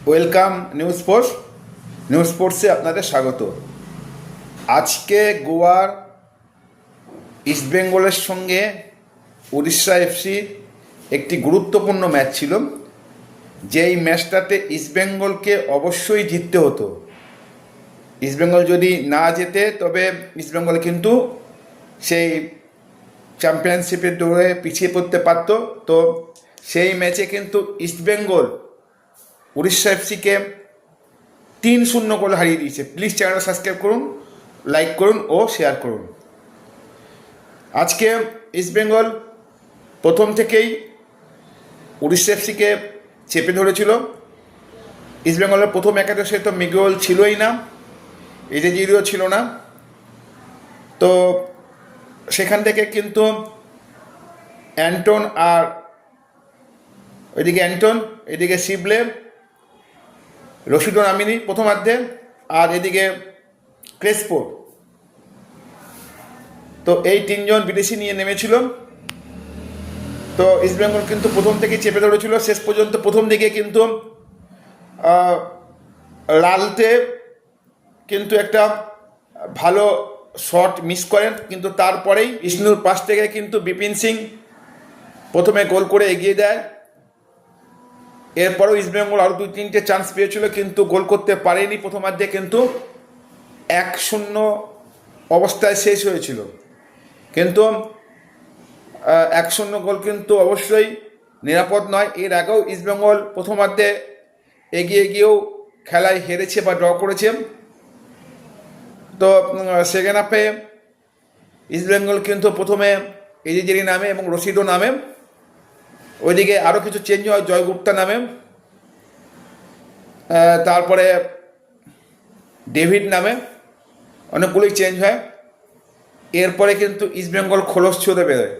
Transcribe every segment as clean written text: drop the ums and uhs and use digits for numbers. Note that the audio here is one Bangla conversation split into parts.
ওয়েলকাম নিউজ স্পোর্টসে আপনাদের স্বাগত। আজকে গোয়ার ইস্টবেঙ্গলের সঙ্গে উড়িষ্যা এফসি একটি গুরুত্বপূর্ণ ম্যাচ ছিল, যেই ম্যাচটাতে ইস্টবেঙ্গলকে অবশ্যই জিততে হতো। ইস্টবেঙ্গল যদি না জেতে তবে ইস্টবেঙ্গল কিন্তু সেই চ্যাম্পিয়নশিপের দৌড়ে পিছিয়ে পড়তে পারত। তো সেই ম্যাচে কিন্তু ইস্টবেঙ্গল উড়িষ্যা এফসিকে 3-0 গোলে হারিয়ে দিয়েছে। প্লিজ চ্যানেলটা সাবস্ক্রাইব করুন, লাইক করুন ও শেয়ার করুন। আজকে ইস্টবেঙ্গল প্রথম থেকেই উড়িষ্যা এফসিকে চেপে ধরেছিল। ইস্টবেঙ্গলের প্রথম একাদশে তো মিগুয়েল ছিলই না, এজেজিরিও ছিল না। তো সেখান থেকে কিন্তু অ্যান্টন আর এদিকে শিবলে, রশিদও নামিনি প্রথমার্ধে, আর এদিকে ক্রেসপো। তো এই তিনজন বিদেশি নিয়ে নেমেছিল। তো ইস্টবেঙ্গল কিন্তু প্রথম থেকে চেপে ধরেছিল শেষ পর্যন্ত। প্রথম দিকে কিন্তু লালতে কিন্তু একটা ভালো শট মিস করেন, কিন্তু তারপরেই বিষ্ণুর পাশ থেকে কিন্তু বিপিন সিং প্রথমে গোল করে এগিয়ে দেয়। এরপরও ইস্টবেঙ্গল আরও 2-3টে চান্স পেয়েছিল, কিন্তু গোল করতে পারেনি। প্রথমার্ধে কিন্তু 1-0 অবস্থায় শেষ হয়েছিল। কিন্তু 1-0 গোল কিন্তু অবশ্যই নিরাপদ নয়। এর আগেও ইস্টবেঙ্গল প্রথমার্ধে এগিয়ে গিয়েও খেলায় হেরেছে বা ড্র করেছে। তো সেকেন্ড হাফে ইস্টবেঙ্গল কিন্তু প্রথমে এজেজিরি নামে এবং রশিদও নামে। ওইদিকে আরও কিছু চেঞ্জ হয়, জয়গুপ্তা নামে, তারপরে ডেভিড নামে, অনেকগুলোই চেঞ্জ হয়। এরপরে কিন্তু ইস্টবেঙ্গল খোলস ছুঁড়ে বেরোয়।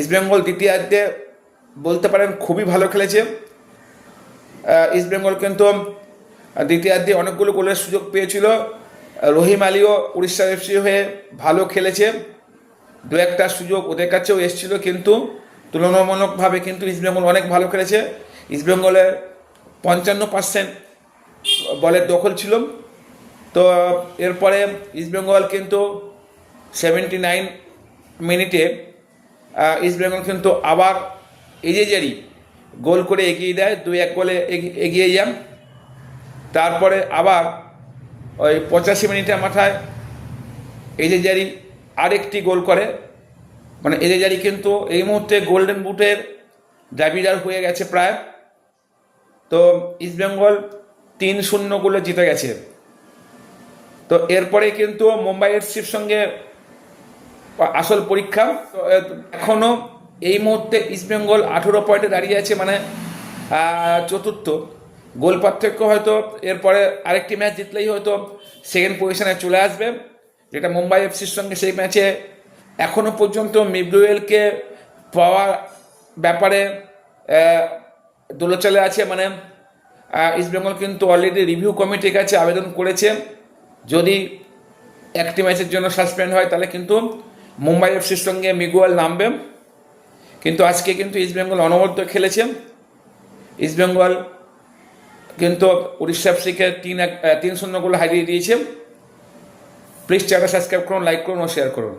ইস্টবেঙ্গল দ্বিতীয়ার্ধে বলতে পারেন খুবই ভালো খেলেছে। ইস্টবেঙ্গল কিন্তু দ্বিতীয়ার্ধে অনেকগুলো গোলের সুযোগ পেয়েছিল। রহিম আলীও উড়িষ্যা এফসি হয়ে ভালো খেলেছে, 2-1টা সুযোগ ওদের কাছেও এসেছিল, কিন্তু তুলনামূলকভাবে কিন্তু ইস্টবেঙ্গল অনেক ভালো খেলেছে। ইস্টবেঙ্গলের 55% বলের দখল ছিল। তো এরপরে ইস্টবেঙ্গল কিন্তু 79 মিনিটে ইস্টবেঙ্গল কিন্তু আবার এজেজিরি গোল করে এগিয়ে দেয়, 2-1 গোলে এগিয়ে যান। তারপরে আবার ওই 85 মিনিটের মাথায় এজেজিরি আরেকটি গোল করে। মানে এজেজিরি কিন্তু এই মুহূর্তে গোল্ডেন বুটের দাবিদার হয়ে গেছে প্রায়। তো ইস্টবেঙ্গল 3-0 গোলে জিতে গেছে। তো এরপরে কিন্তু মুম্বাই এফসির সঙ্গে আসল পরীক্ষা। তো এখনও এই মুহূর্তে ইস্টবেঙ্গল 18 পয়েন্টে দাঁড়িয়ে আছে, মানে চতুর্থ। গোল পার্থক্য হয়তো এরপরে আরেকটি ম্যাচ জিতলেই হয়তো সেকেন্ড পজিশনে চলে আসবে, যেটা মুম্বাই এফসির সঙ্গে। সেই ম্যাচে এখনও পর্যন্ত মিগুয়েলকে পাওয়ার ব্যাপারে দোলাচলে আছে। মানে ইস্টবেঙ্গল কিন্তু অলরেডি রিভিউ কমিটির কাছে আবেদন করেছে, যদি একটি ম্যাচের জন্য সাসপেন্ড হয় তাহলে কিন্তু মুম্বাই এফসির সঙ্গে মিগুয়েল নামবে। কিন্তু আজকে কিন্তু ইস্টবেঙ্গল অনবদ্য খেলেছে। ইস্টবেঙ্গল কিন্তু উড়িষ্যা এফসিকে 3-0 গোলে হারিয়ে দিয়েছে। প্লিজ চ্যানেলটা সাবস্ক্রাইব করুন, লাইক করুন ও শেয়ার করুন।